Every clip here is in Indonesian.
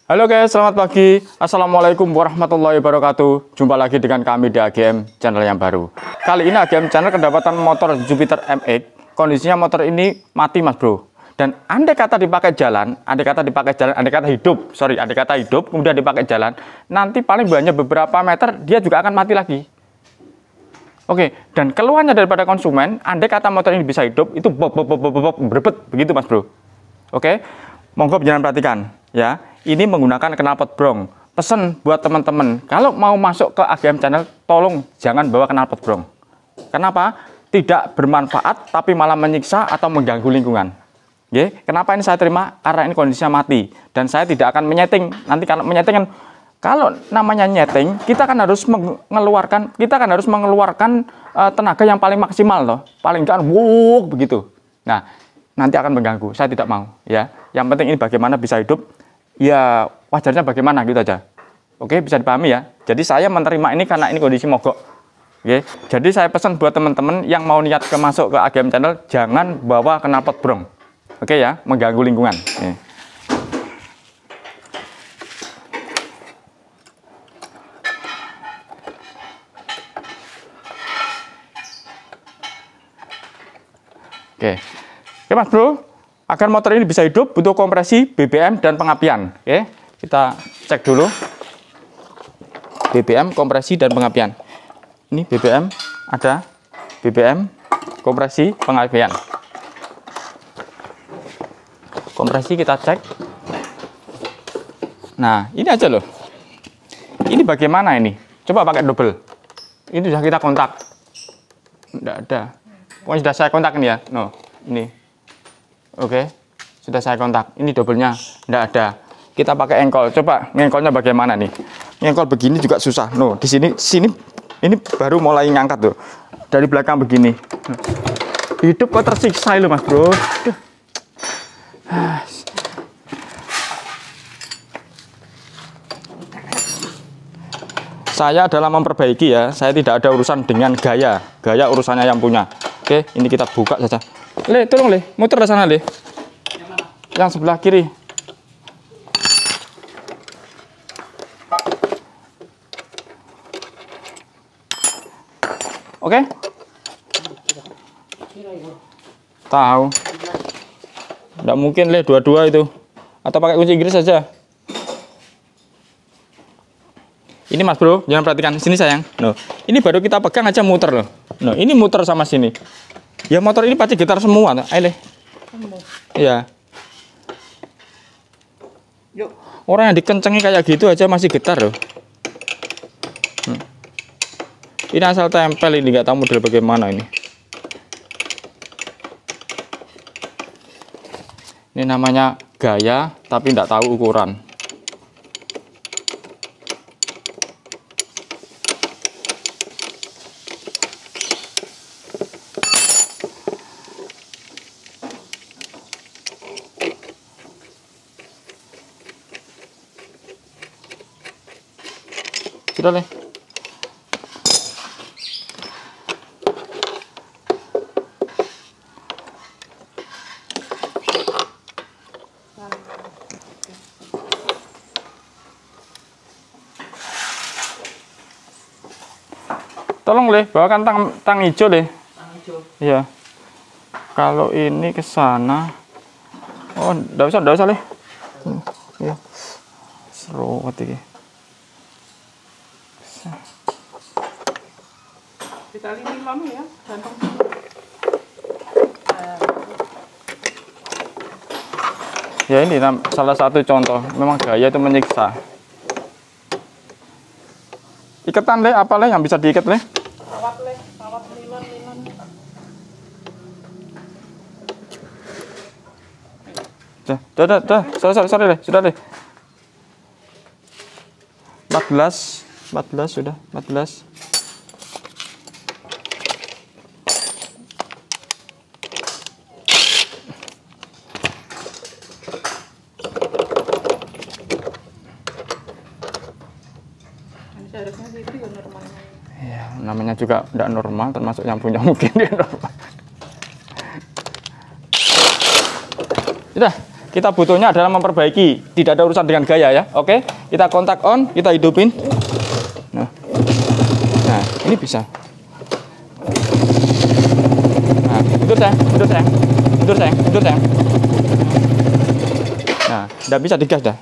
Halo guys, selamat pagi. Assalamualaikum warahmatullahi wabarakatuh. Jumpa lagi dengan kami di AGM channel yang baru. Kali ini AGM channel kedapatan motor Jupiter MX. Kondisinya motor ini mati mas bro. Dan andai kata dipakai jalan, andai kata hidup, kemudian dipakai jalan, nanti paling banyak beberapa meter dia juga akan mati lagi. Oke, dan keluhannya daripada konsumen, andai kata motor ini bisa hidup, itu berebet begitu mas bro. Oke, monggo jangan perhatikan ya. Ini menggunakan knalpot brong. Pesan buat teman-teman, kalau mau masuk ke AGM channel, tolong jangan bawa knalpot brong. Kenapa? Tidak bermanfaat, tapi malah menyiksa atau mengganggu lingkungan. Oke, kenapa ini saya terima? Karena ini kondisinya mati. Dan saya tidak akan menyeting. Nanti kalau menyeting kan, kalau namanya nyeting, kita kan harus mengeluarkan tenaga yang paling maksimal loh. Paling kan, begitu. Nah, nanti akan mengganggu. Saya tidak mau. Ya, yang penting ini bagaimana bisa hidup. Ya wajarnya bagaimana gitu aja. Oke, bisa dipahami ya. Jadi saya menerima ini karena ini kondisi mogok. Oke, jadi saya pesan buat teman-teman yang mau niat masuk ke AGM channel, jangan bawa knalpot brong. Oke ya, mengganggu lingkungan. Oke mas bro. Agar motor ini bisa hidup, butuh kompresi, BBM, dan pengapian. Oke, kita cek dulu. BBM, kompresi, dan pengapian. Ini BBM, ada BBM, kompresi, pengapian. Kompresi kita cek. Nah, ini aja loh. Ini bagaimana ini? Coba pakai double. Ini sudah kita kontak. Tidak ada. Pokoknya sudah saya kontak ini ya. No, ini. Oke, sudah saya kontak. Ini doublenya tidak ada. Kita pakai engkol. Coba engkolnya bagaimana nih? Engkol begini juga susah. No, di sini ini baru mulai ngangkat tuh. Dari belakang begini. Hidup kok tersiksa loh mas bro. Saya adalah memperbaiki ya. Saya tidak ada urusan dengan gaya. Gaya urusannya yang punya. Oke, ini kita buka saja. Le, tolong Le, muter ke sana Le. Yang mana? Yang sebelah kiri. Oke? Tahu. Tidak mungkin Le, dua-dua itu. Atau pakai kunci Inggris saja. Ini mas bro, jangan perhatikan. Sini sayang. No, ini baru kita pegang aja muter loh. No, ini muter sama sini. Ya motor ini pasti getar semua, ayo Le. Iya. Yuk. Orang yang dikencengi kayak gitu aja masih getar loh. Ini asal tempel ini, nggak tahu model bagaimana ini. Ini namanya gaya, tapi nggak tahu ukuran. Sudah Le. Tolong Le, bawakan tang hijau Le. Tang hijau. Iya. Kalau ini ke sana. Oh, enggak usah Le. Iya. Seruat iki. Ditali lama ya, gantung. Ya ini salah satu contoh, memang gaya itu menyiksa. Iketan Le, apa Le yang bisa diikat Le? Kawat Le, kawat lilin. Sorry Le, sudah Le. 14 sudah, 14. Harusnya gitu ya normalnya. Ya, namanya juga tidak normal, termasuk yang punya mungkin dia normal. Sudah, Kita butuhnya adalah memperbaiki, tidak ada urusan dengan gaya ya. Oke, kita kontak on, kita hidupin. Nah, ini bisa. Nah, tidur sayang. Nah, tidak bisa digas dah.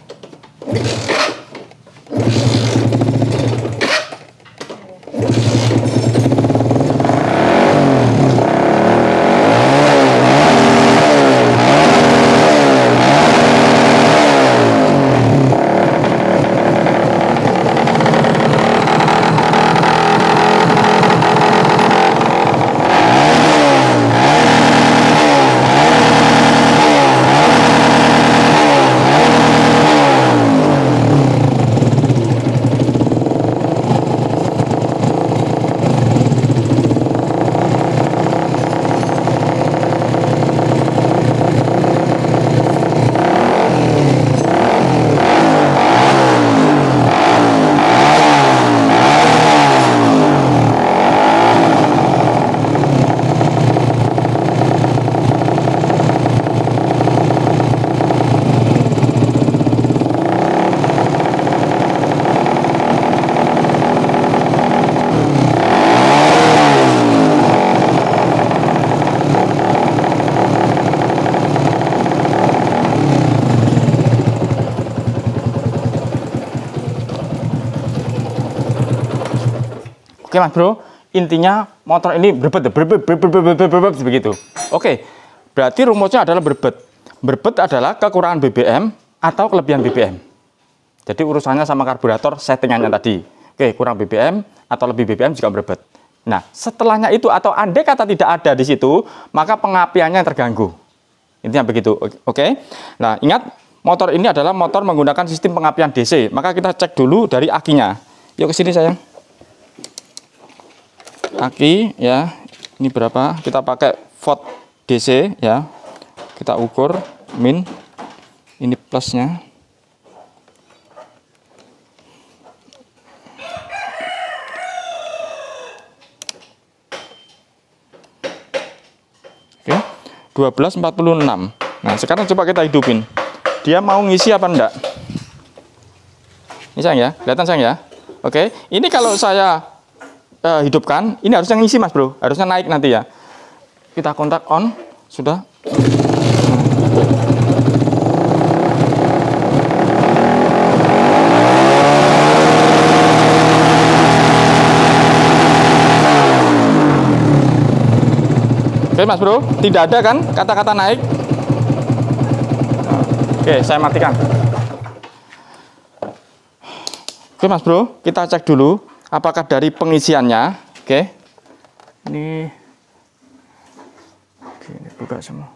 Oke Mas Bro, intinya motor ini berbet begitu. Oke, berarti rumusnya adalah berbet. Berbet adalah kekurangan BBM atau kelebihan BBM. Jadi urusannya sama karburator settingannya tadi. Oke, kurang BBM atau lebih BBM juga berbet. Nah, setelahnya itu atau andai kata tidak ada di situ, maka pengapiannya terganggu. Intinya begitu. Oke. Nah, ingat motor ini adalah motor menggunakan sistem pengapian DC. Maka kita cek dulu dari akinya. Yuk ke sini sayang. Aki ya, ini berapa? Kita pakai volt DC ya. Kita ukur min, ini plusnya. Oke, 1246. Nah, sekarang coba kita hidupin. Dia mau ngisi apa enggak? Ini sayang ya, kelihatan sayang ya. Oke, ini kalau saya hidupkan, ini harusnya ngisi Mas Bro, harusnya naik nanti ya. Kita kontak on, sudah. Oke Mas Bro, tidak ada kan kata-kata naik. Oke, saya matikan. Oke Mas Bro, kita cek dulu apakah dari pengisiannya. Oke, ini buka semua.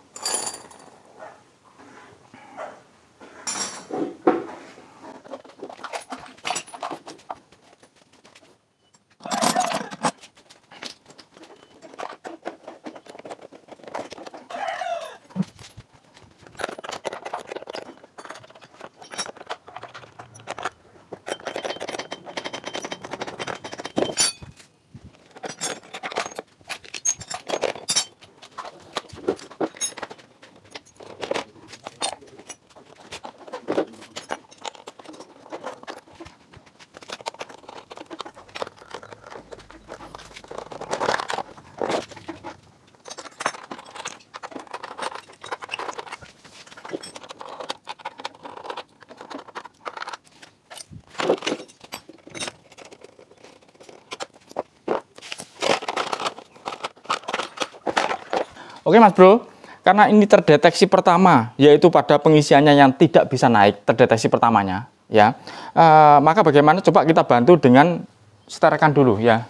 Oke Mas Bro, karena ini terdeteksi pertama, yaitu pada pengisiannya yang tidak bisa naik, terdeteksi pertamanya, ya. Maka bagaimana? Coba kita bantu dengan seterkan dulu, ya.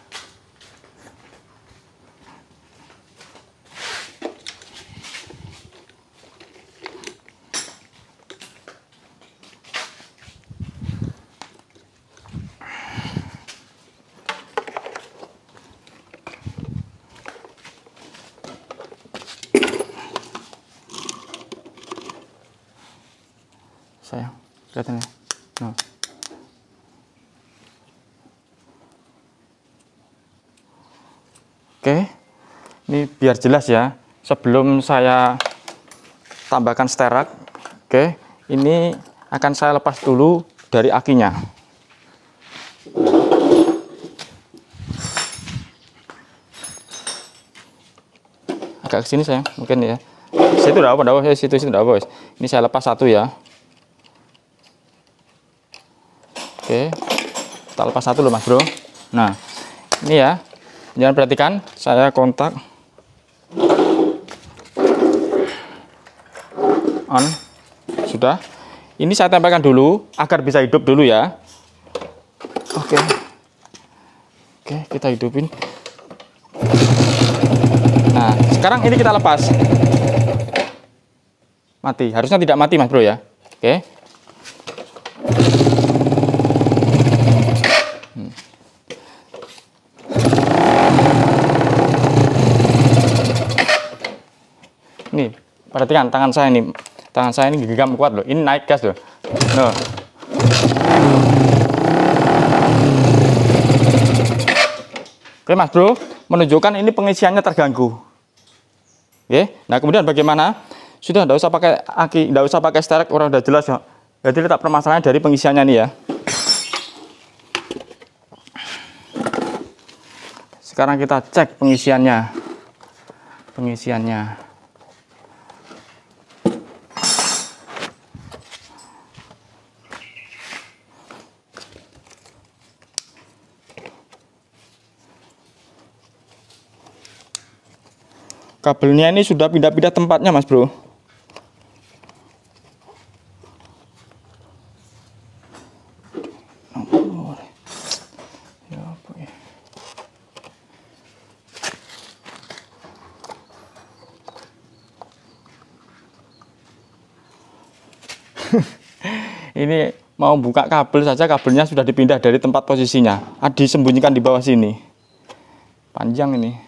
Sayang, kelihatan ya. Nah. Oke, ini biar jelas ya. Sebelum saya tambahkan sterak, Oke, ini akan saya lepas dulu dari akinya. Agak ke sini saya, mungkin ya. Situ udah apa? Situ udah apa? Ini saya lepas satu ya. Oke, kita lepas satu loh Mas Bro. Nah, ini ya, jangan perhatikan, saya kontak on, sudah. Ini saya tempelkan dulu agar bisa hidup dulu ya. Oke, oke, kita hidupin. Nah, sekarang ini kita lepas. Mati, harusnya tidak mati Mas Bro ya. Oke. Nih, perhatikan tangan saya ini. Tangan saya ini genggam kuat loh. Ini naik gas loh. Nah. Oke Mas Bro, menunjukkan ini pengisiannya terganggu. Oke, nah kemudian bagaimana? Sudah, tidak usah pakai aki, tidak usah pakai sterek, orang udah jelas ya. Jadi letak permasalahan dari pengisiannya nih ya. Sekarang kita cek pengisiannya. Kabelnya ini sudah pindah-pindah tempatnya Mas Bro. Ini mau buka kabel saja, kabelnya sudah dipindah dari tempat posisinya. Disembunyikan di bawah sini. Panjang ini.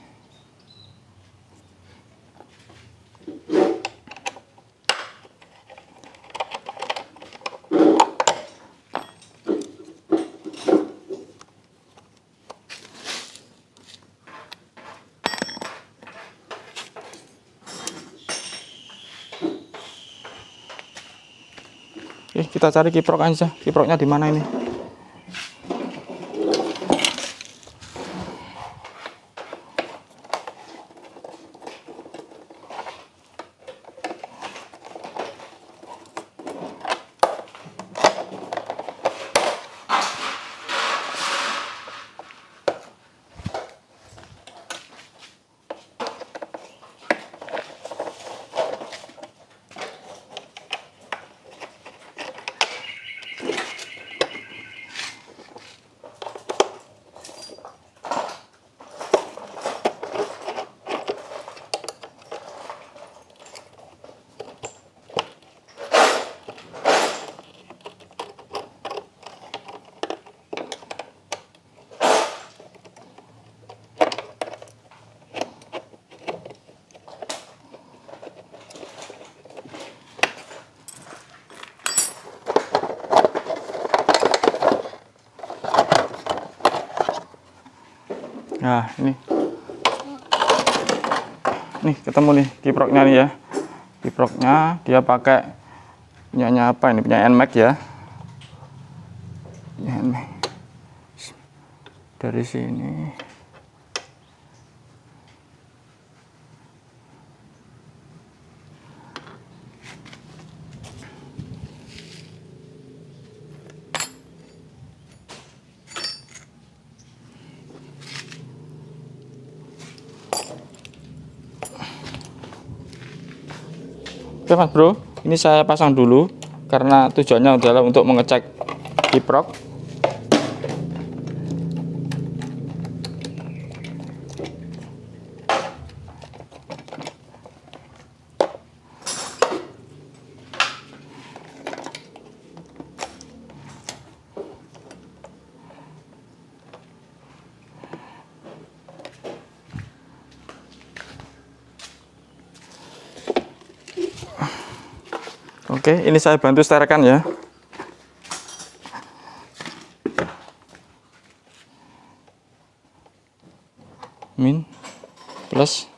Kita cari kiprok aja. Kiproknya di mana ini? Nah, nih ketemu nih kiproknya nih ya. Kiproknya dia pakai punyanya apa ini? Punya NMAX ya. NMAX. Dari sini. Oke Mas Bro, ini saya pasang dulu karena tujuannya adalah untuk mengecek kiprok. Oke, ini saya bantu setelkan ya. Min, plus.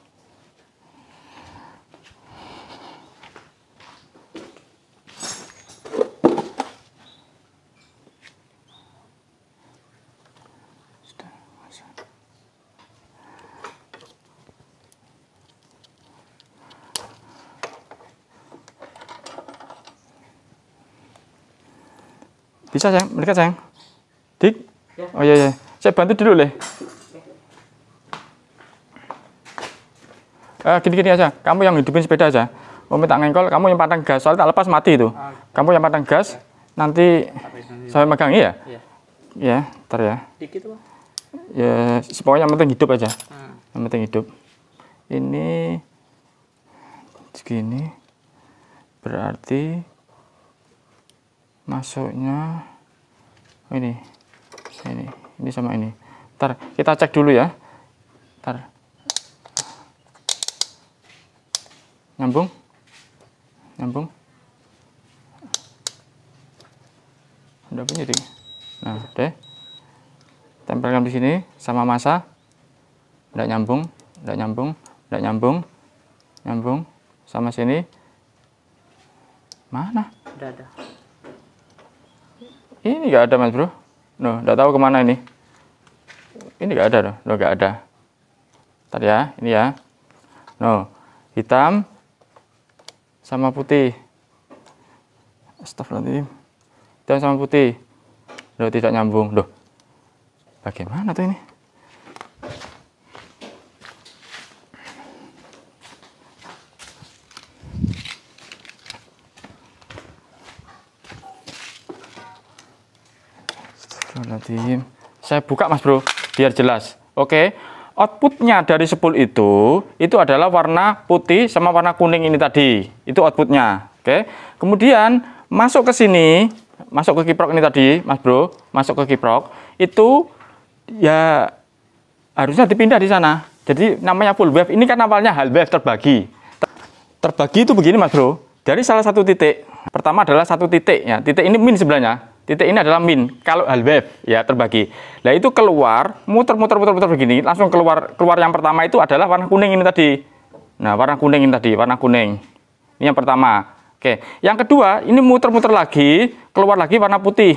Bisa sayang, mendekat sayang. Dik. Oh iya iya. Saya bantu dulu Le. Gini-gini aja. Kamu yang hidupin sepeda aja. Mau minta ngengkol, kamu yang pantang gas. Soalnya tak lepas mati itu. Kamu yang pantang gas. Nanti saya megang ya. Ya, ntar ya. Dikit Bang. Ya, pokoknya yang penting hidup aja. Yang penting hidup. Ini segini. Berarti masuknya ini sama ini. Ntar kita cek dulu ya. Ntar nyambung. Udah bunyi ding. Nah, deh. Tempelkan di sini sama masa. Nggak nyambung. Nyambung sama sini. Mana? Udah ada. Ini nggak ada Mas Bro. Noh, nggak tahu kemana ini. Ini nggak ada loh, nggak ada. Ntar ya, ini ya. Noh, hitam sama putih. Astagfirullahaladzim. Hitam sama putih. Loh, tidak nyambung. Loh, bagaimana tuh ini? Saya buka Mas Bro, biar jelas. Oke, outputnya dari spool itu adalah warna putih sama warna kuning ini tadi. Itu outputnya. Oke, kemudian masuk ke sini, masuk ke kiprok ini tadi, Mas Bro, masuk ke kiprok. Itu ya harusnya dipindah di sana. Jadi namanya full wave. Ini kan awalnya half wave terbagi. Terbagi itu begini Mas Bro. Dari salah satu titik. Pertama adalah satu titik ya. Titik ini min sebelahnya. Titik ini adalah min, kalau half wave ya terbagi. Nah itu keluar, muter begini, langsung keluar yang pertama itu adalah warna kuning ini tadi. Nah warna kuning ini tadi, warna kuning. Ini yang pertama. Oke, yang kedua ini muter lagi, keluar lagi warna putih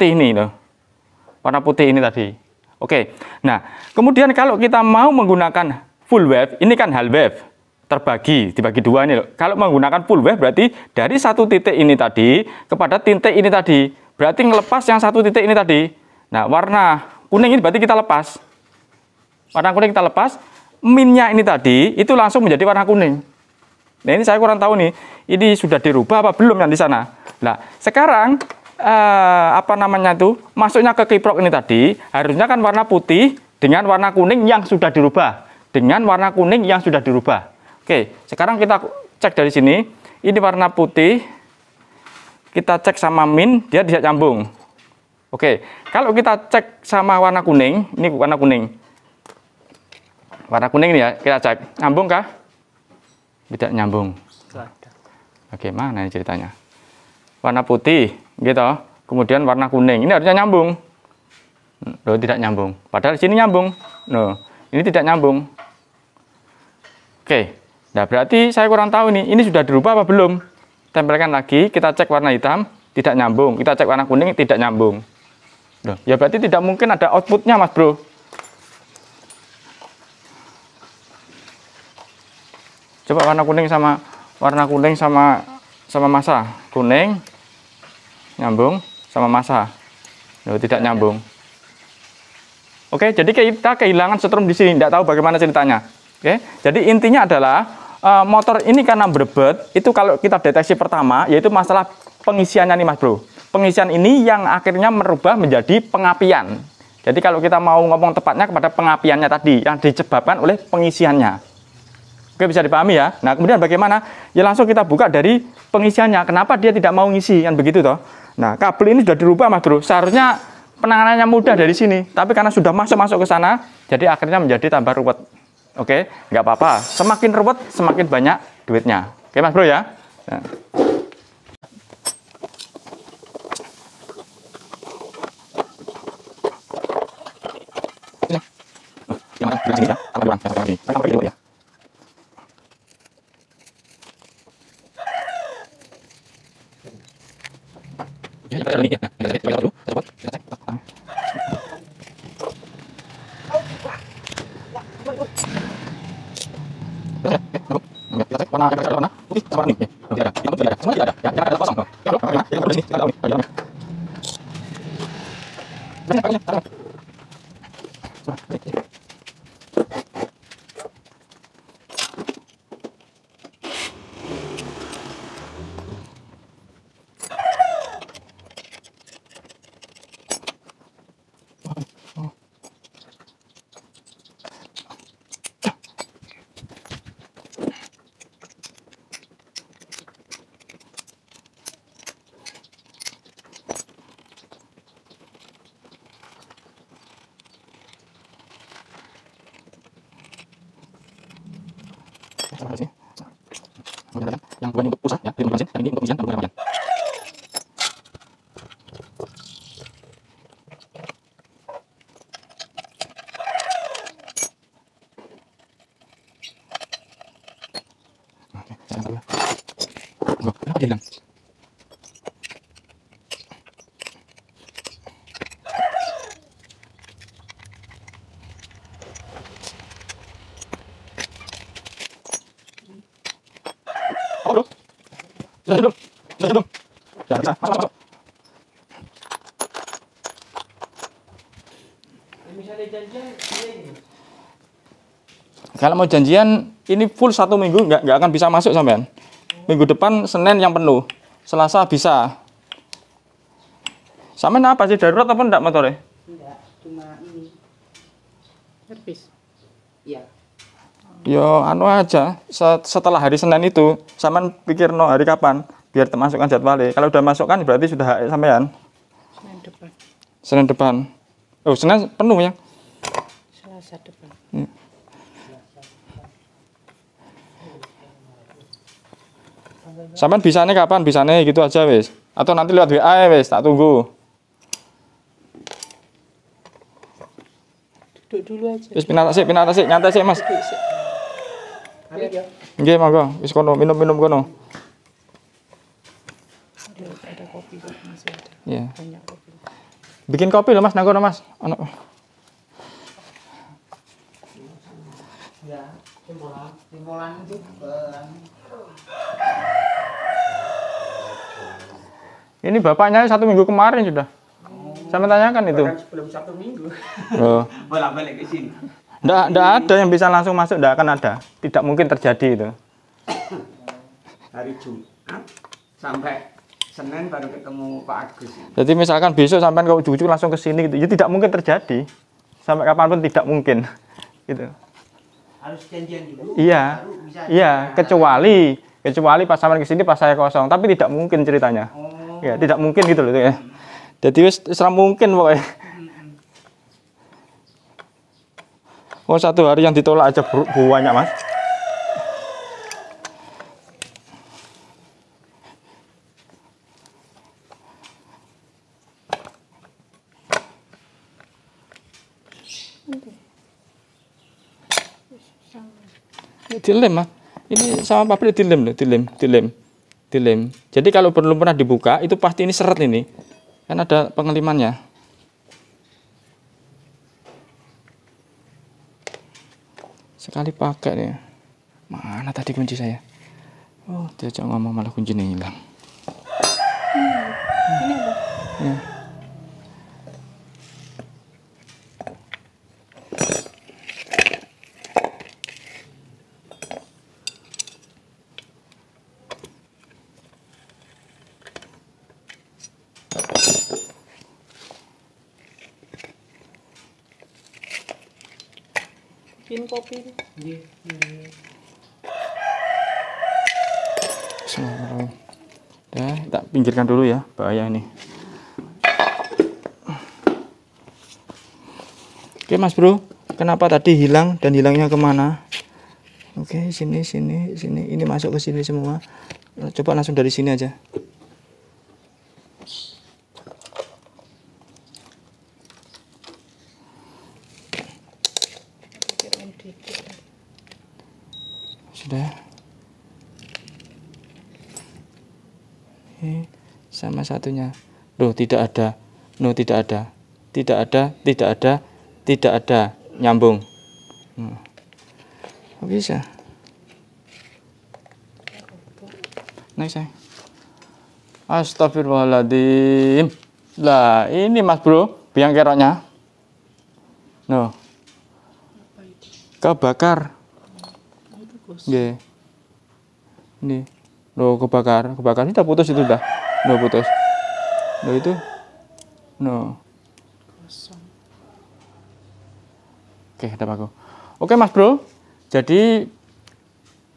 ini loh. Warna putih ini tadi. Oke, nah kemudian kalau kita mau menggunakan full wave, ini kan half wave. Dibagi dua ini loh. Kalau menggunakan full wave berarti dari satu titik ini tadi kepada titik ini tadi. Berarti ngelepas yang satu titik ini tadi. Nah, warna kuning ini berarti kita lepas. Warna kuning kita lepas, minnya ini tadi itu langsung menjadi warna kuning. Nah, ini saya kurang tahu nih, ini sudah dirubah apa belum yang di sana. Nah, sekarang masuknya ke kiprok ini tadi, harusnya kan warna putih dengan warna kuning yang sudah dirubah. Oke, sekarang kita cek dari sini. Ini warna putih. Kita cek sama min, dia bisa nyambung. Oke, kalau kita cek sama warna kuning, ini warna kuning. Warna kuning ini ya, kita cek. Nyambung kah? Tidak nyambung. Oke, mana ini ceritanya? Warna putih, gitu. Kemudian warna kuning, ini harusnya nyambung. Loh, tidak nyambung. Padahal di sini nyambung. Loh, ini tidak nyambung. Oke, nah berarti saya kurang tahu nih, ini sudah dirubah apa belum? Tempelkan lagi, kita cek warna hitam, tidak nyambung. Kita cek warna kuning, tidak nyambung. Loh, ya berarti tidak mungkin ada outputnya Mas Bro. Coba warna kuning sama masa. Kuning, nyambung, sama masa. Loh, tidak nyambung. Oke, jadi kita kehilangan setrum di sini, tidak tahu bagaimana ceritanya. Oke, jadi intinya adalah motor ini karena berbet, itu kalau kita deteksi pertama, yaitu masalah pengisiannya nih Mas Bro. Pengisian ini yang akhirnya merubah menjadi pengapian. Jadi kalau kita mau ngomong tepatnya kepada pengapiannya tadi, yang disebabkan oleh pengisiannya. Oke, bisa dipahami ya? Nah, kemudian bagaimana? Ya langsung kita buka dari pengisiannya. Kenapa dia tidak mau ngisi, kan begitu toh? Nah, kabel ini sudah dirubah Mas Bro. Seharusnya penanganannya mudah dari sini. Tapi karena sudah masuk ke sana, jadi akhirnya menjadi tambah ruwet. Oke, nggak apa-apa. Semakin ruwet, semakin banyak duitnya. Oke, Mas Bro ya. Nah. Warna putih sama warna kuning. Tidak ada. Semua tidak ada. Ya, jangan ada kosong. Kalau ini dari sini, kita tahu nih. Yang bukan untuk pusat ya, ini untuk mesin, yang ini untuk isian, tambahkan bagian. Oke, saya angkat dulu. Enggak, kenapa dia hilang? Oh, belum. Sudah belum? Sudah belum? Ya, bisa. Masuk, masuk. Kalau mau janjian ini full 1 minggu nggak akan bisa masuk sampean. Minggu depan Senin yang penuh, Selasa bisa. Sampean apa sih, darurat apa enggak motornya? Enggak, cuma ini. Servis. Iya. Yo anu aja, setelah hari Senin itu sampean pikir no hari kapan biar termasukkan jadwalnya. Kalau udah masukkan berarti sudah hak sampean. Senin depan. Senin depan. Oh, Senin penuh ya. Selasa depan. Sampean bisanya kapan? Bisanya gitu aja wis. Atau nanti lewat WA ya wis, tak tunggu. Duduk dulu aja. Wis pindah sik, nyantai sik, Mas. Duduk sik. Tapi ya, Nggih, monggo. Wis kono minum-minum kono. Ada kopi kok masih ada. Iya. Banyak kopi. Bikin kopi loh Mas, nang kono Mas. Ono. ya, timbolan itu Ini bapaknya 1 minggu kemarin sudah. Sampai tanyakan itu. sebelum 1 minggu. Oh. Bolak-balik ke sini. Nggak ada yang bisa langsung masuk, nggak akan ada. Tidak mungkin terjadi itu. Hari Jumat sampai Senin baru ketemu Pak Agus. Jadi misalkan besok sampai ke ujung-ujung langsung ke sini gitu, ya tidak mungkin terjadi. Sampai kapanpun tidak mungkin. Gitu. Harus janjian dulu. Iya. Baru bisa. Iya, kecuali pas sampai ke sini pas saya kosong, tapi tidak mungkin ceritanya. Oh. Ya, tidak mungkin gitu loh itu ya. Jadi wis mungkin pokoknya. Oh, 1 hari yang ditolak aja banyak, Mas. Ini dilem, Mas. Ini sama pabrik dilem loh, dilem. Jadi kalau belum pernah dibuka, itu pasti ini seret ini. Kan ada pengelimannya. Sekali pakai nih. Mana tadi kunci saya? Oh, diajak ngomong malah kuncinya hilang. Ini apa? Ya. Bikin kopi. Bismillahirrahmanirrahim. Dah, tak pinggirkan dulu ya, bahaya ini. Oke Mas Bro, kenapa tadi hilang dan hilangnya kemana? Oke, sini. Ini masuk ke sini semua. Coba langsung dari sini aja. Sudah. Ini sama satunya. Loh, tidak ada. No, tidak ada. Tidak ada. Nyambung. Kok bisa? Naik saya. Astagfirullahaladzim. Lah, ini Mas Bro. biang keroknya. No. Apa itu? Kebakar. Oh, itu gosong. Nggih. Ini. Loh, kebakar. Kebakar ini udah putus itu udah. Loh, putus. Loh itu. No. Gosong. Oke, ada aku. Oke, Mas Bro. Jadi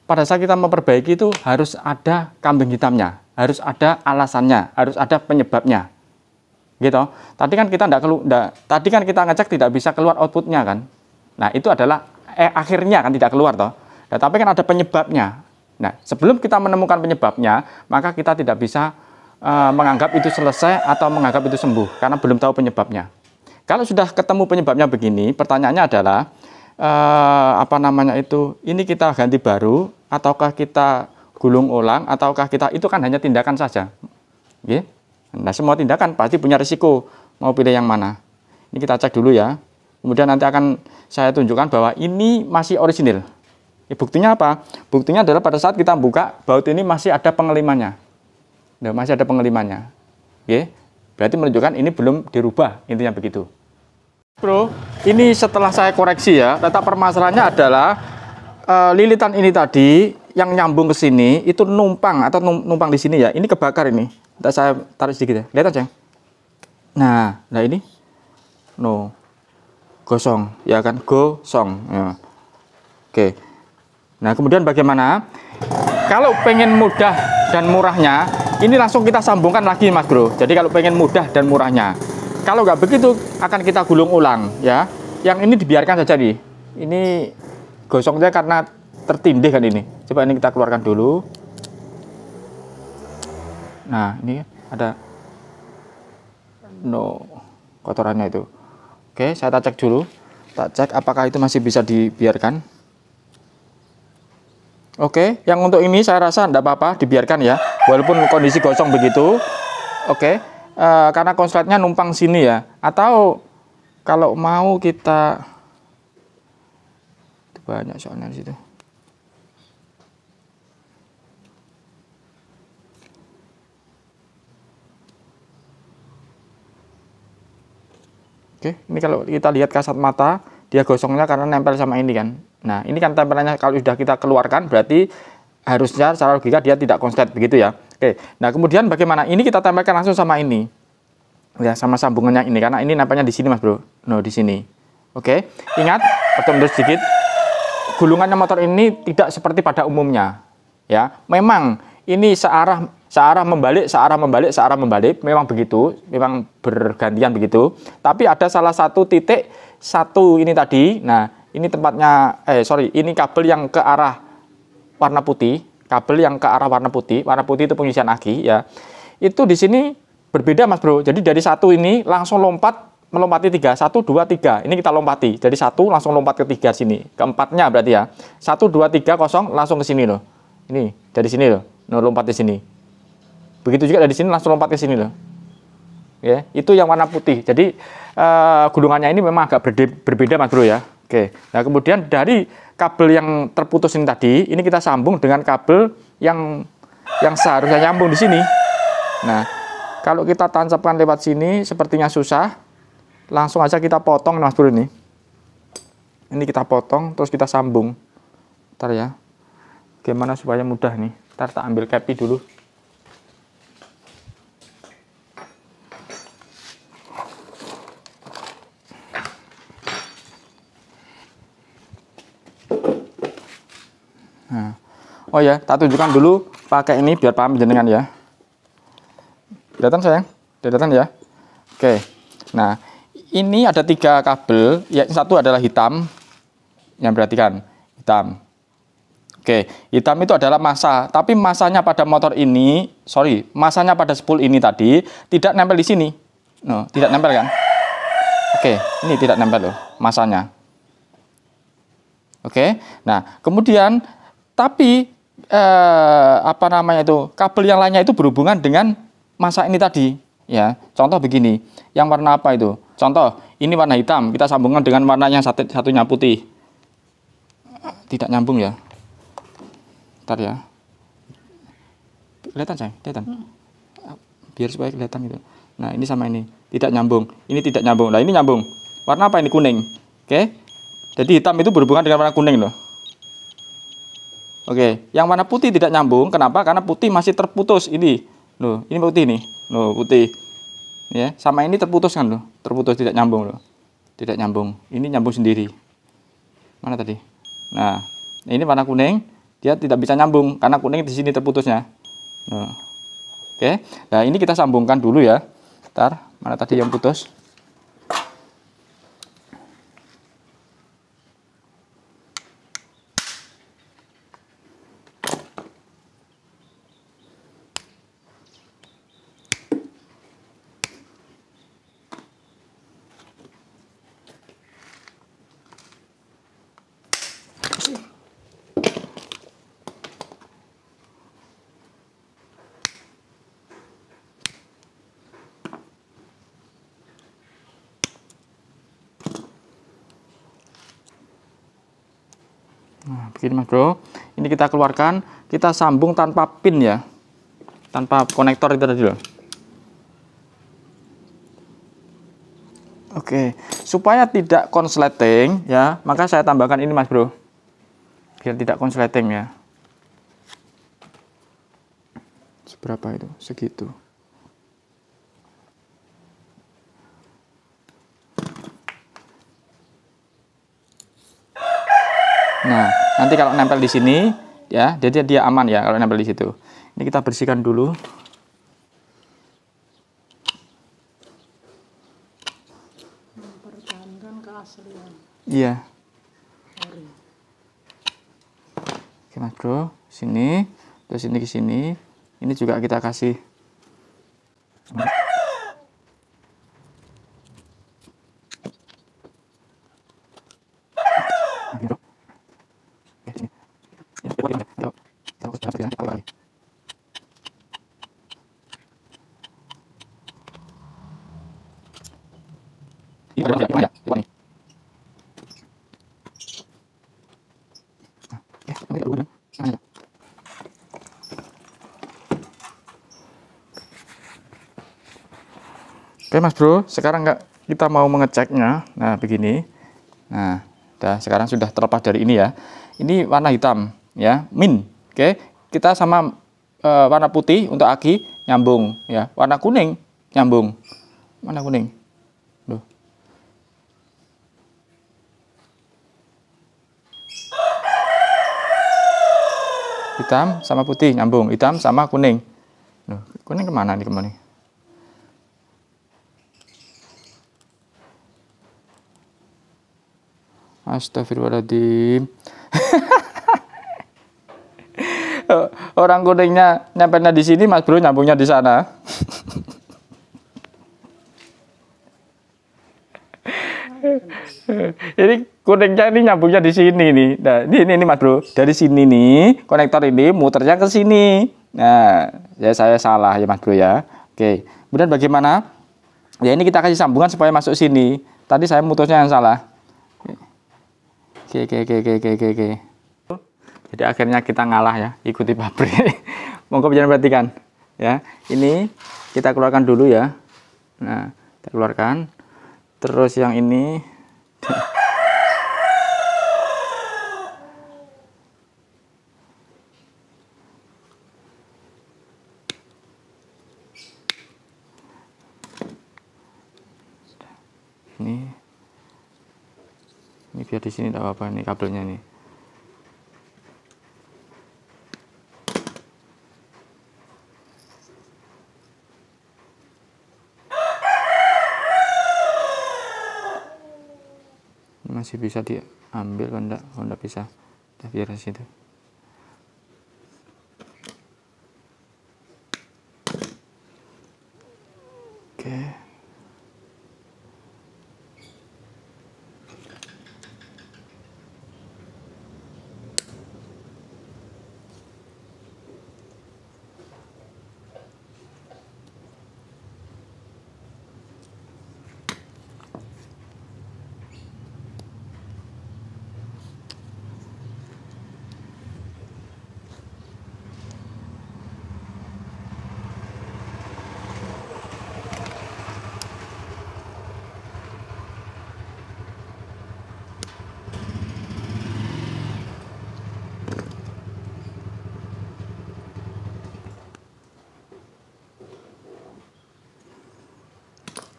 pada saat kita memperbaiki itu harus ada kambing hitamnya, harus ada alasannya, harus ada penyebabnya. Gitu. Tadi kan kita tadi kan kita ngecek tidak bisa keluar outputnya kan. Nah, itu adalah akhirnya kan tidak keluar toh. Nah, tapi kan ada penyebabnya. Nah, sebelum kita menemukan penyebabnya, maka kita tidak bisa menganggap itu selesai atau menganggap itu sembuh karena belum tahu penyebabnya. Kalau sudah ketemu penyebabnya begini, pertanyaannya adalah ini kita ganti baru ataukah kita gulung ulang ataukah kita itu kan hanya tindakan saja. Oke? Nah, semua tindakan pasti punya risiko, mau pilih yang mana. Ini kita cek dulu ya. Kemudian nanti akan saya tunjukkan bahwa ini masih orisinil. Buktinya apa? Buktinya adalah pada saat kita buka, baut ini masih ada pengelimannya. Nah, masih ada pengelimannya. Oke? Berarti menunjukkan ini belum dirubah, intinya begitu. Bro, ini setelah saya koreksi ya, letak permasalahannya adalah lilitan ini tadi yang nyambung ke sini itu numpang atau numpang di sini ya. Ini kebakar ini. Ntar saya tarik sedikit ya. Lihat aja. Nah ini gosong ya kan, gosong. Ya. Oke. Nah, kemudian bagaimana? Kalau pengen mudah dan murahnya, ini langsung kita sambungkan lagi, Mas Bro. Jadi kalau pengen mudah dan murahnya, kalau nggak begitu akan kita gulung ulang ya. Yang ini dibiarkan saja nih. Ini gosongnya karena tertindih kan ini. Coba ini kita keluarkan dulu. Nah, ini ada kotorannya itu. Oke, saya cek dulu. Tak cek apakah itu masih bisa dibiarkan. Oke, yang untuk ini saya rasa tidak apa-apa dibiarkan ya, walaupun kondisi gosong begitu. Oke, karena konsletnya numpang sini ya. Atau kalau mau kita itu banyak soalnya di situ. Oke, ini kalau kita lihat kasat mata, dia gosongnya karena nempel sama ini kan. Nah, ini kan tempelannya kalau sudah kita keluarkan, berarti harusnya secara logika dia tidak konslet begitu ya. Oke, nah kemudian bagaimana? Ini kita tempelkan langsung sama ini. Ya, sama sambungannya ini, karena ini nempelnya di sini, Mas Bro. Di sini. Oke, ingat, mundur sedikit. Gulungannya motor ini tidak seperti pada umumnya. Ya, memang ini searah membalik, memang begitu, memang bergantian begitu. Tapi ada salah satu titik satu ini tadi. Nah, ini tempatnya ini kabel yang ke arah warna putih, warna putih itu pengisian aki ya. Itu di sini berbeda, Mas Bro. Jadi dari satu ini langsung melompati 3, 1 2 3. Ini kita lompati. Jadi 1 langsung lompat ke 3 sini. Keempatnya berarti ya. 1 2 3 0 langsung ke sini loh. Ini dari sini loh. Lompat ke sini. Begitu juga dari sini langsung lompat ke sini loh. Ya, itu yang warna putih. Jadi gulungannya ini memang agak berbeda, Mas Bro ya. Oke. Nah, kemudian dari kabel yang terputus ini tadi, ini kita sambung dengan kabel yang seharusnya nyambung di sini. Nah, kalau kita tancapkan lewat sini sepertinya susah. Langsung aja kita potong, Mas Bro ini. Ini kita potong terus kita sambung. Ntar ya. Gimana supaya mudah nih. Ntar tak ambil kepi dulu. Nah. Oh ya, tak tunjukkan dulu pakai ini biar paham jenengan ya. Kelihatan sayang? Kelihatan ya? Oke. Nah, ini ada 3 kabel. Ya, satu adalah hitam. Yang perhatikan, hitam. Oke, hitam itu adalah massa. Tapi massanya pada motor ini, massanya pada spool ini tadi tidak nempel di sini. Tidak nempel kan? Oke, ini tidak nempel loh massanya. Oke. Nah, kemudian tapi kabel yang lainnya itu berhubungan dengan massa ini tadi ya. Contoh begini, yang warna apa itu? Contoh, ini warna hitam, kita sambungkan dengan warna yang satunya putih. Tidak nyambung ya. Ntar ya. Kelihatan sayang, kelihatan. Biar supaya kelihatan gitu. Nah, ini sama ini. tidak nyambung. Ini tidak nyambung. Nah, ini nyambung. Warna apa ini? Kuning. Oke. Jadi hitam itu berhubungan dengan warna kuning loh. Oke, yang warna putih tidak nyambung. Kenapa? Karena putih masih terputus ini. Loh, ini putih nih. Loh, putih. Ya, sama ini terputus kan loh. Terputus, tidak nyambung loh. Tidak nyambung. Ini nyambung sendiri. Mana tadi? Nah, ini warna kuning, dia tidak bisa nyambung karena kuning di sini terputusnya. Nah. Oke. Nah, ini kita sambungkan dulu ya. Bentar, mana tadi yang putus? Nah, begini Mas Bro. Ini kita keluarkan, kita sambung tanpa pin ya. Tanpa konektor itu tadi loh. Oke, supaya tidak konsleting ya, maka saya tambahkan ini Mas Bro. Biar tidak konsleting ya. Seberapa itu? Segitu. Nah, nanti kalau nempel di sini ya, jadi dia aman ya kalau nempel di situ. Ini kita bersihkan dulu. Mempertahankan keaslian Iya. ori. Oke Mas Bro, sini, terus ini ke sini. Ini juga kita kasih. Oke Mas Bro, sekarang kita mau mengeceknya. Nah begini. Nah, sekarang sudah terlepas dari ini ya. Ini warna hitam ya, min. Oke, kita sama warna putih untuk aki nyambung ya. Warna kuning nyambung. Mana kuning? Loh. Hitam sama putih nyambung, hitam sama kuning. Loh, kuning kemana nih kemana? Astagfirullahaladzim. Orang kuningnya nyampernya di sini, Mas Bro nyambungnya di sana. Jadi kuningnya ini nyambungnya di sini nih. Nah, ini Mas Bro. Dari sini nih, konektor ini muternya ke sini. Nah, ya saya salah ya Mas Bro ya. Oke. Kemudian bagaimana? Ya ini kita kasih sambungan supaya masuk sini. Tadi saya mutusnya yang salah. Oke. Jadi akhirnya kita ngalah ya, ikuti pabrik. Monggo jangan perhatikan ya. Ini kita keluarkan dulu ya. Nah, kita keluarkan. Terus yang ini ini biar di sini tidak apa-apa nih kabelnya nih. Masih bisa diambil kan enggak? Oh, enggak bisa. Kita biar di situ. Oke.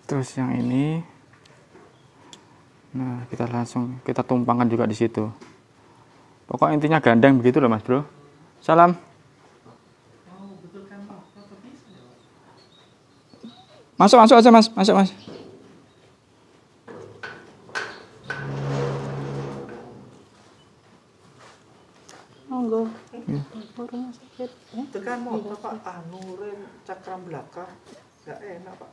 Terus yang ini, nah kita tumpangkan juga di situ. Pokok intinya gandeng begitu loh Mas Bro. Salam. Masuk aja Mas, masuk Mas. Monggo. Rumah sakit. Tekan motor Pak, rem cakram belakang. Gak enak Pak.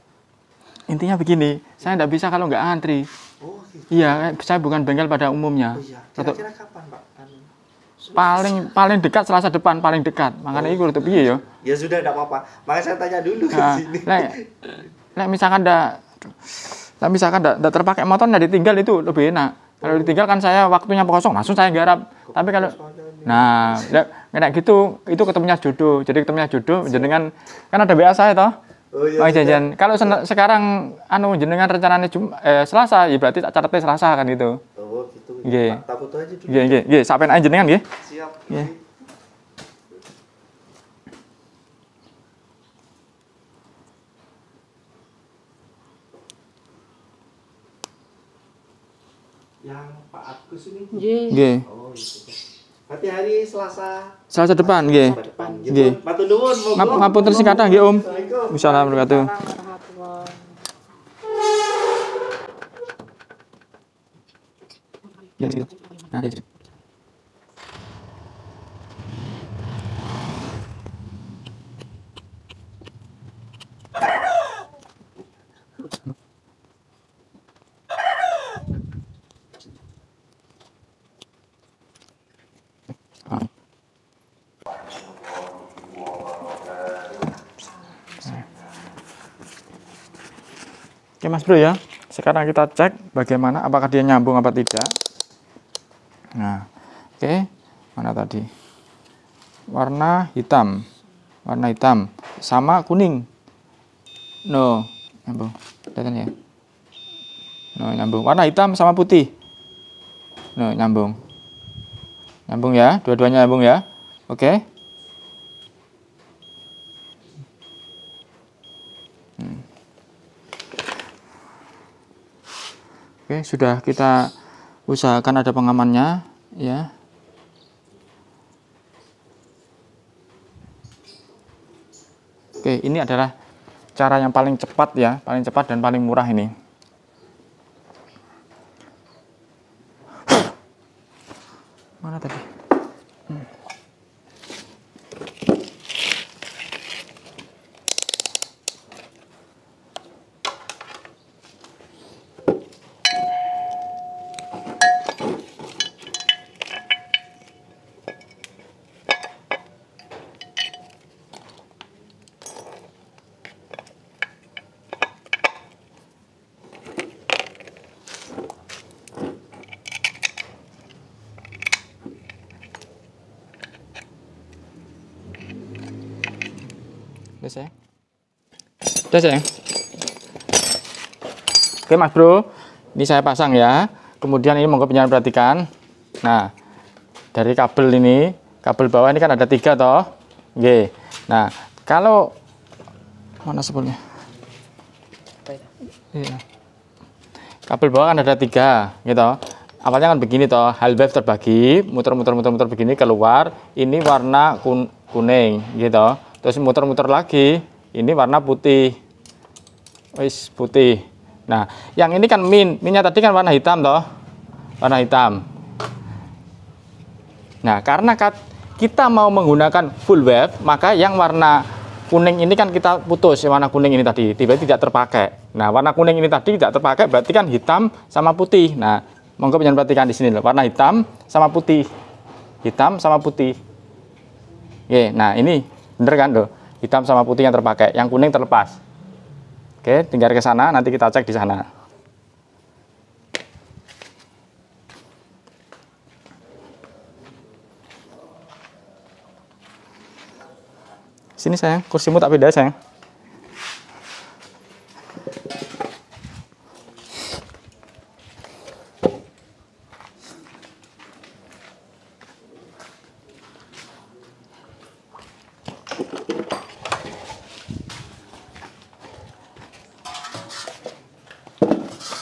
Intinya begini, saya tidak bisa kalau nggak antri. Oh gitu. Iya, saya bukan bengkel pada umumnya. Oh iya. Kira-kira kapan Pak? Paling dekat Selasa depan, paling dekat. Makanya itu tuh piye ya? Ya sudah, tidak apa-apa. Makanya saya tanya dulu ke Nah, sini. misalkan ndak terpakai motornya ditinggal itu lebih enak. Kalau ditinggal kan saya waktunya kosong, langsung saya garap. Tapi kalau kayak gitu itu ketemunya jodoh. Jadi ketemunya jodoh jenengan kan ada WA saya toh. Oh iya. Jajan. Kalau sekarang jenengan rencananya Selasa, ya berarti tak catatnya Selasa kan itu. Oh gitu. Nggih. Tak foto aja dulu. Nggih, sampean aja jenengan nggih. Siap. Nggih. Yang Pak Agus ini. Nggih. Oh itu. Berarti hari Selasa depan nggih. depan. Nggih. Matur nuwun, monggo. Ngapunten sing kathah nggih Om. Assalamualaikum. Wassalamualaikum warahmatullahi wabarakatuh. Warahmatullahi. Ya, situ. Nah, ya, situ. Ah. Oke Mas Bro ya, sekarang kita cek bagaimana apakah dia nyambung apa tidak. Nah, oke, mana tadi? Warna hitam sama kuning. No, nyambung. Kelihatan ya? No, nyambung. Warna hitam sama putih. No, nyambung. Nyambung ya, dua-duanya nyambung ya. Oke. Oke, sudah kita usahakan ada pengamannya ya. Oke, ini adalah cara yang paling cepat ya, paling cepat dan paling murah ini. Mana tadi? Udah sayang. Oke Mas Bro, ini saya pasang ya. Kemudian ini monggo penjelasan perhatikan. Nah, dari kabel ini, kabel bawah ini kan ada 3 toh. Oke. Nah, kalau mana spoolnya? Iya. Kabel bawah kan ada 3, gitu. Awalnya kan begini toh, hal wave terbagi, muter begini keluar. Ini warna kuning, gitu. Terus muter-muter lagi, ini warna putih. Wis putih. Nah, yang ini kan minnya tadi kan warna hitam toh. Warna hitam. Nah, karena kita mau menggunakan full wave, maka yang warna kuning ini kan kita putus, yang warna kuning ini tadi tiba-tiba tidak terpakai. Nah, warna kuning ini tadi tidak terpakai berarti kan hitam sama putih. Nah, monggo pengen perhatikan di sini loh, warna hitam sama putih. Hitam sama putih. Oke, nah ini bener kan loh, hitam sama putih yang terpakai, yang kuning terlepas. Oke, tinggal ke sana, nanti kita cek di sana. Sini sayang, kursimu tak beda sayang.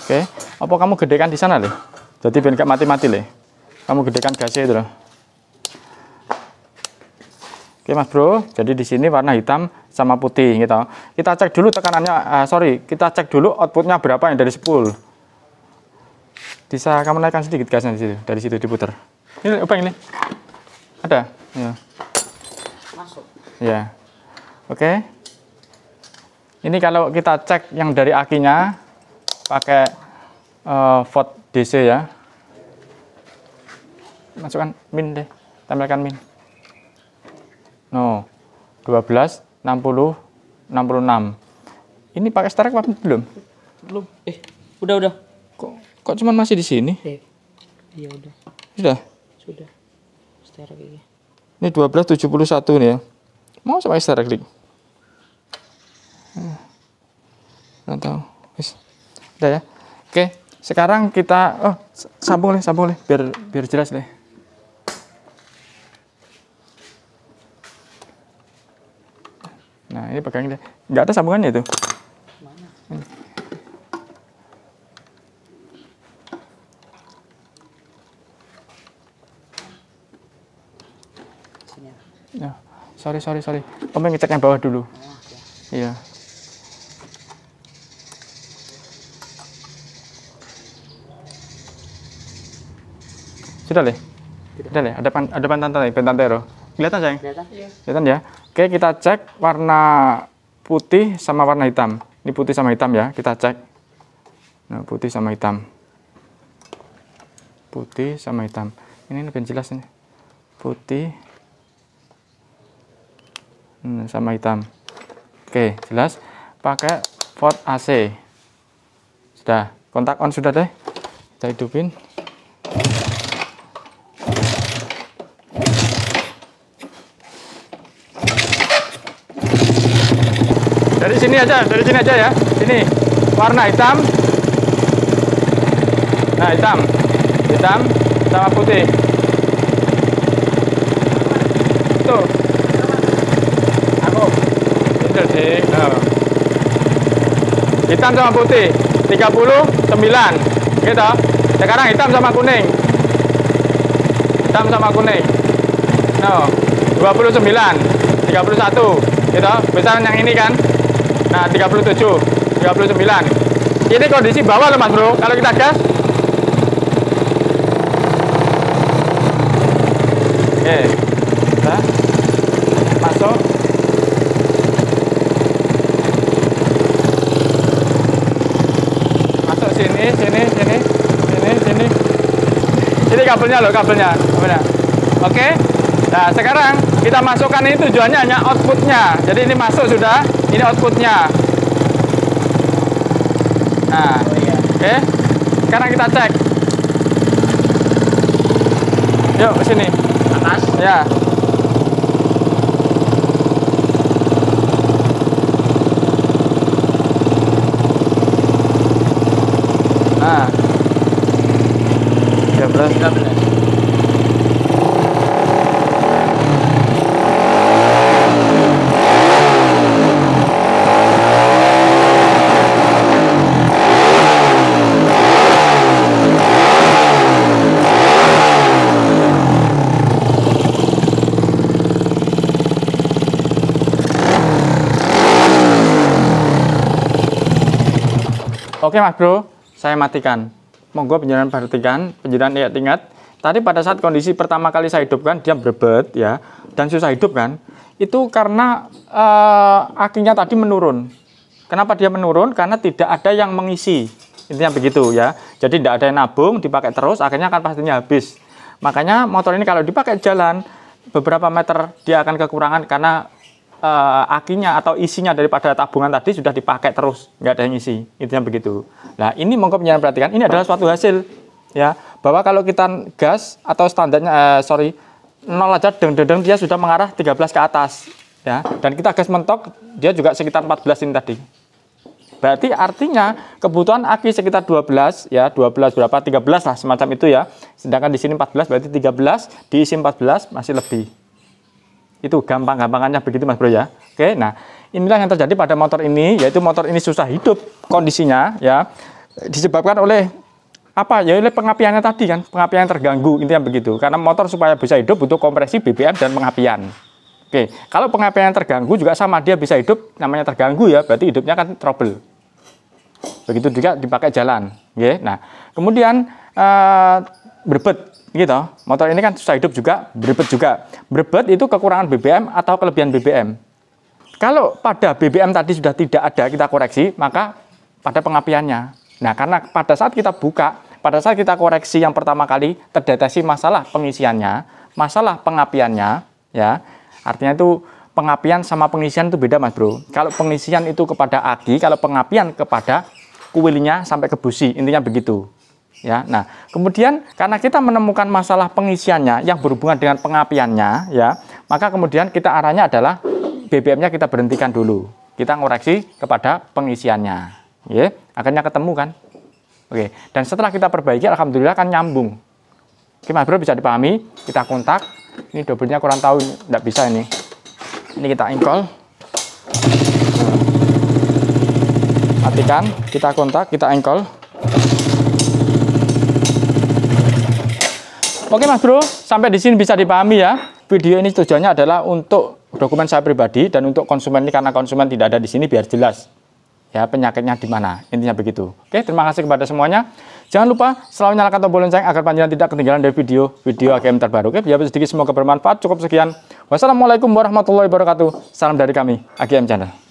Oke, apa kamu gedekan di sana, Le? Jadi biar nggak mati-mati, Le. Kamu gedekan gasnya itu loh. Oke, Mas Bro. Jadi di sini warna hitam sama putih gitu. Kita cek dulu tekanannya, kita cek dulu outputnya berapa yang dari spool. Bisa kamu naikkan sedikit gasnya di situ, dari situ diputar. Ini apa ini? Ada? Ya. Masuk. Ya. Oke. Ini kalau kita cek yang dari akinya pakai volt DC ya. Masukkan min deh. Tempelkan min. No. 12, 60, 66. Ini pakai sterek apa belum? Belum. Udah. Kok cuman masih di sini? Iya udah. Sudah. Sterek ini. Ini 1271 nih ya. Mau sama sterek klik. Nggak tahu. Wis. Udah ya. Oke, sekarang kita sambung Le, biar jelas Le. Nah, ini pegangin deh. Nggak ada sambungannya itu. Mana? Sini ya. Ya, sorry. Om ngecek yang bawah dulu. Iya. Sudah Le? Sudah Le? Ada pantantero. Kelihatan sayang? Kelihatan? Kelihatan ya? Oke, kita cek warna putih sama warna hitam. Ini putih sama hitam ya, kita cek. Nah, putih sama hitam. Putih sama hitam. Ini lebih jelas nih. Putih sama hitam. Oke, jelas. Pakai volt AC. Sudah, kontak on sudah deh. Kita hidupin. Dari sini aja ya. Sini warna hitam. Nah, hitam sama putih. Tuh. Aku. Itu sih. Hitam sama putih. 39. Gitu. Sekarang hitam sama kuning. No. 29. 31. Gitu. Besaran yang ini kan. Nah, 37, 39. Ini kondisi bawah loh Mas Bro. Kalau kita gas. Oke. Nah, masuk. Masuk sini. Ini kabelnya. Oke. Nah, sekarang kita masukkan ini tujuannya hanya outputnya. Jadi ini masuk sudah, ini outputnya. Nah, oke. Sekarang kita cek. Yuk ke sini. Atas. Ya. Nah. 13. Oke Mas Bro, saya matikan. Monggo penjelasan perhatikan, penjelasan ingat. Tadi pada saat kondisi pertama kali saya hidupkan, dia berebet ya, dan susah hidup kan. Itu karena akinya tadi menurun. Kenapa dia menurun? Karena tidak ada yang mengisi. Intinya begitu ya. Jadi tidak ada yang nabung, dipakai terus, akhirnya akan pastinya habis. Makanya motor ini kalau dipakai jalan, beberapa meter dia akan kekurangan karena akinya atau isinya daripada tabungan tadi sudah dipakai terus, nggak ada yang isi, intinya begitu. Nah ini monggo penjelasan perhatikan, ini adalah suatu hasil ya, bahwa kalau kita gas atau standarnya 0 aja deng dia sudah mengarah 13 ke atas ya, dan kita gas mentok dia juga sekitar 14 ini tadi. Berarti artinya kebutuhan aki sekitar 12 ya, 12 berapa, 13 lah semacam itu ya, sedangkan di sini 14 berarti 13 diisi 14 masih lebih. Itu gampang-gampangannya begitu Mas Bro ya. Oke, nah inilah yang terjadi pada motor ini, yaitu motor ini susah hidup kondisinya ya. disebabkan oleh apa ya, oleh pengapiannya tadi kan, pengapian terganggu, intinya begitu. Karena motor supaya bisa hidup butuh kompresi BBM dan pengapian. Oke, kalau pengapian terganggu juga sama, dia bisa hidup, namanya terganggu ya, berarti hidupnya kan trouble. Begitu juga dipakai jalan. Oke, nah kemudian berbet gitu, motor ini kan susah hidup juga, berbet juga. Berbet itu kekurangan BBM atau kelebihan BBM. Kalau pada BBM tadi sudah tidak ada, kita koreksi, maka pada pengapiannya. Nah, karena pada saat kita buka, pada saat kita koreksi yang pertama kali terdeteksi masalah pengisiannya, masalah pengapiannya, ya, artinya itu pengapian sama pengisian itu beda, Mas Bro. Kalau pengisian itu kepada aki, kalau pengapian kepada kuilnya sampai ke busi, intinya begitu. Ya, nah, kemudian karena kita menemukan masalah pengisiannya yang berhubungan dengan pengapiannya, ya, maka kemudian kita arahnya adalah BBM-nya kita berhentikan dulu. Kita ngoreksi kepada pengisiannya. Ya, akhirnya ketemu kan. Oke, dan setelah kita perbaiki, alhamdulillah kan nyambung. Oke, Mas Bro, bisa dipahami. Kita kontak. Ini dobelnya kurang tahu, tidak bisa ini. Ini kita engkol. Matikan, kita kontak, kita engkol. Oke, Mas Bro, sampai di sini bisa dipahami ya. Video ini tujuannya adalah untuk dokumen saya pribadi dan untuk konsumen ini, karena konsumen tidak ada di sini biar jelas. Ya, penyakitnya di mana, intinya begitu. Oke, terima kasih kepada semuanya. Jangan lupa selalu nyalakan tombol lonceng agar panjenengan tidak ketinggalan dari video AGM terbaru. Oke, biar sedikit semoga bermanfaat. Cukup sekian. Wassalamualaikum warahmatullahi wabarakatuh. Salam dari kami, AGM Channel.